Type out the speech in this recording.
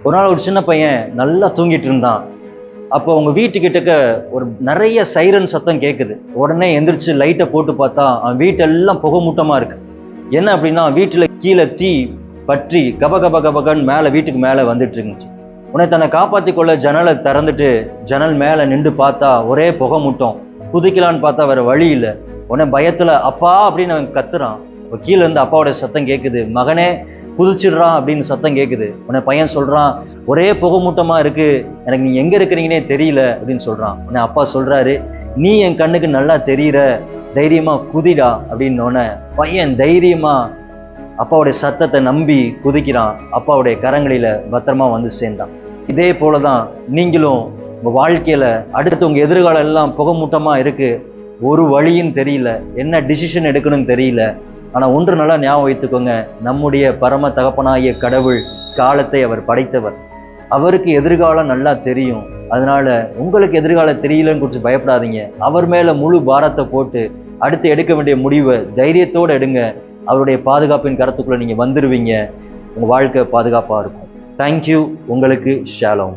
ஒரு நாள் ஒரு சின்ன பையன் நல்லா தூங்கிட்டு இருந்தான். அப்போ அவங்க வீட்டுக்கிட்டக்க ஒரு நிறைய சைரன் சத்தம் கேட்குது. உடனே எந்திரிச்சு லைட்டை போட்டு பார்த்தா அவன் வீட்டெல்லாம் புகைமூட்டமா இருக்கு. என்ன அப்படின்னா வீட்டுல கீழே தீ பற்றி கப கப கபகன்னு மேல வீட்டுக்கு மேல வந்துட்டு இருந்துச்சு. உடனே தன்னை காப்பாத்தி கொள்ள ஜன்னலை திறந்துட்டு ஜன்னல் மேல நின்று பார்த்தா ஒரே புகைமூட்டம். குதிக்கலான்னு பார்த்தா வேற வழி இல்லை. உடனே பயத்துல அப்பா அப்படின்னு அவன் கத்துறான். இப்போ கீழே இருந்து அப்பாவோட சத்தம் கேட்குது, மகனே குதிச்சிடுறான் அப்படின்னு சத்தம் கேட்குது. உடனே பையன் சொல்றான், ஒரே புகைமூட்டமா இருக்கு, எனக்கு நீங்க எங்க இருக்கிறீங்கன்னே தெரியல அப்படின்னு சொல்றான். உடனே அப்பா சொல்றாரு, நீ என் கண்ணுக்கு நல்லா தெரியற, தைரியமா குதிடா அப்படின்னோடனே பையன் தைரியமா அப்பாவுடைய சத்தத்தை நம்பி குதிக்கிறான். அப்பாவுடைய கரங்களில பத்திரமா வந்து சேர்ந்தான். இதே போலதான் நீங்களும் உங்க வாழ்க்கையில அடுத்து உங்க எதிர்காலம் எல்லாம் புகைமூட்டமா இருக்கு, ஒரு வழியும் தெரியல, என்ன டிசிஷன் எடுக்கணும்னு தெரியல. ஆனா ஒன்று நல்லா ஞாபகம் வைத்துக்கோங்க, நம்முடைய பரம தகப்பனாகிய கடவுள் காலத்தை அவர் படைத்தவர். அவருக்கு எதிர்காலம் நல்லா தெரியும். அதனால உங்களுக்கு எதிர்காலம் தெரியலன்னு குறித்து பயப்படாதீங்க. அவர் மேல முழு பாரத்தை போட்டு அடுத்து எடுக்க வேண்டிய முடிவை தைரியத்தோடு எடுங்க. அவருடைய பாதுகாப்பின் கருத்துக்குள்ள நீங்க வந்துருவீங்க. உங்க வாழ்க்கை பாதுகாப்பா இருக்கும். தேங்க்யூ. உங்களுக்கு ஷாலோம்.